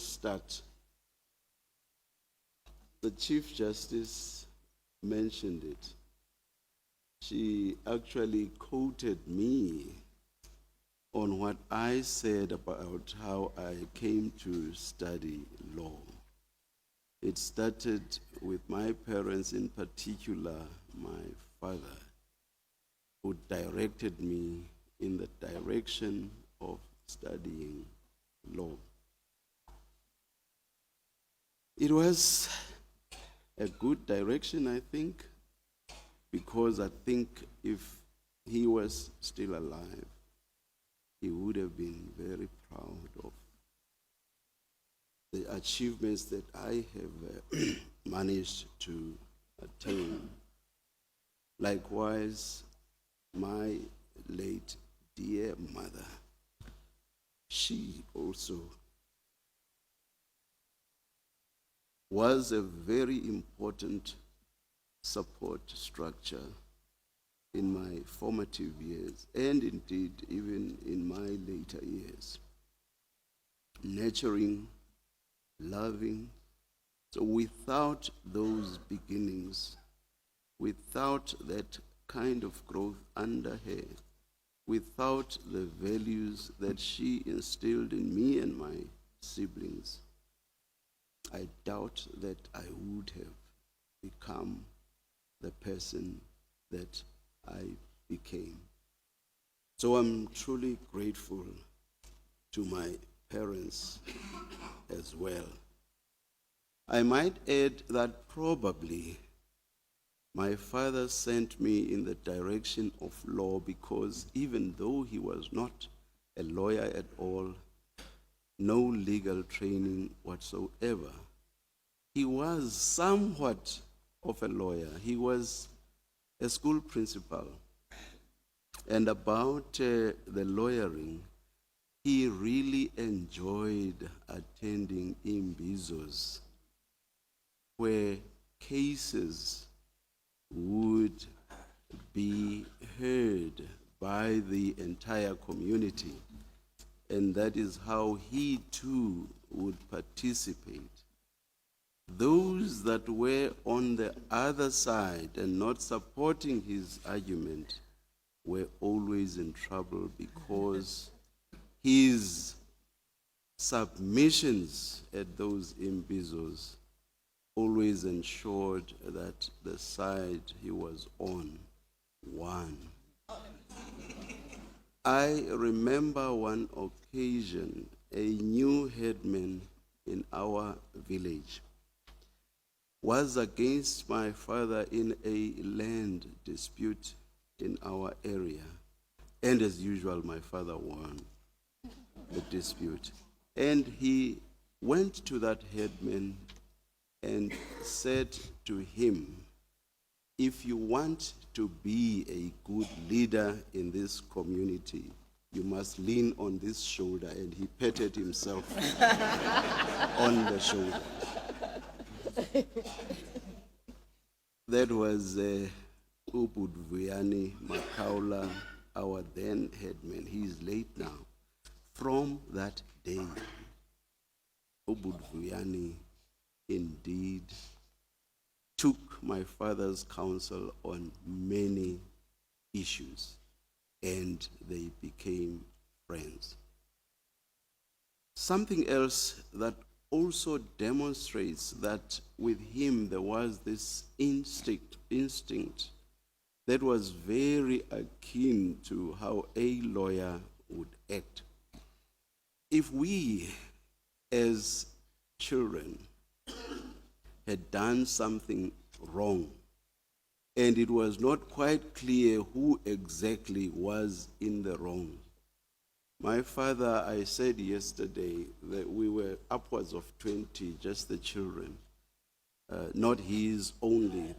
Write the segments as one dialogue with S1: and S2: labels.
S1: start. The Chief Justice mentioned it. She actually quoted me on what I said about how I came to study law. It started with my parents, in particular my father, who directed me in the direction of studying law. It was a good direction, I think, because I think if he was still alive, he would have been very proud of the achievements that I have managed to attain. Likewise, my late dear mother, she also was a very important support structure in my formative years, and indeed even in my later years. Nurturing, loving. So without those beginnings, without that kind of growth under her, without the values that she instilled in me and my siblings, I doubt that I would have become the person that I became. So I'm truly grateful to my parents as well. I might add that probably my father sent me in the direction of law because even though he was not a lawyer at all, no legal training whatsoever, he was somewhat of a lawyer. He was a school principal. And about the lawyering, he really enjoyed attending imbizos where cases would be heard by the entire community. And that is how he too would participate. Those that were on the other side and not supporting his argument were always in trouble because his submissions at those imbizos always ensured that the side he was on won. I remember one occasion, a new headman in our village was against my father in a land dispute in our area. And as usual, my father won the dispute. And he went to that headman and said to him, if you want to be a good leader in this community, you must lean on this shoulder. And he patted himself on the shoulder. That was Ubudvuyani Makaula, our then headman. He is late now. From that day, Ubudvuyani indeed took my father's counsel on many issues, and they became friends. Something else that also demonstrates that with him there was this instinct that was very akin to how a lawyer would act. If we, as children, had done something wrong, and it was not quite clear who exactly was in the wrong. My father, I said yesterday that we were upwards of 20, just the children, not his only.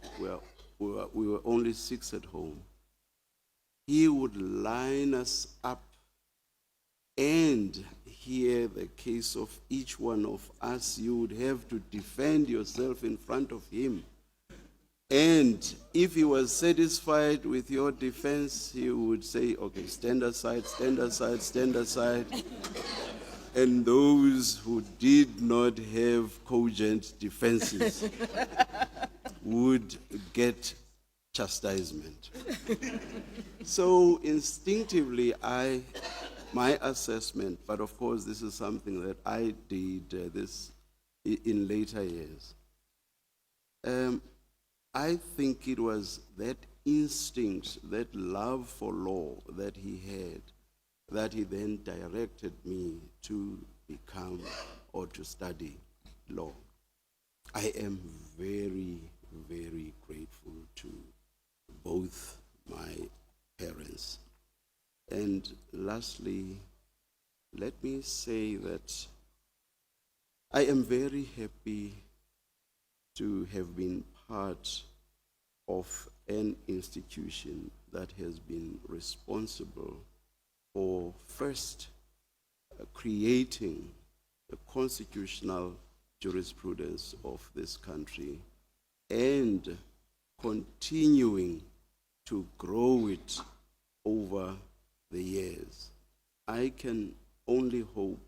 S1: We were only 6 at home. He would line us up and hear the case of each one of us. You would have to defend yourself in front of him. And if he was satisfied with your defense, he would say, okay, stand aside, stand aside, stand aside. and those who did not have cogent defenses would get chastisement. So instinctively, my assessment, but of course this is something that I did in later years. I think it was that instinct, that love for law that he had, that he then directed me to become or to study law. I am very, very grateful to both my parents. And lastly, let me say that I am very happy to have been part of an institution that has been responsible for first creating the constitutional jurisprudence of this country and continuing to grow it over the years. I can only hope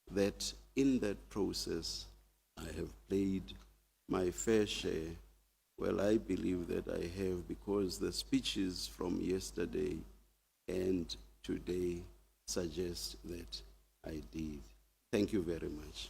S1: that in that process I have played my fair share. Well, I believe that I have, because the speeches from yesterday and today suggest that I did. Thank you very much.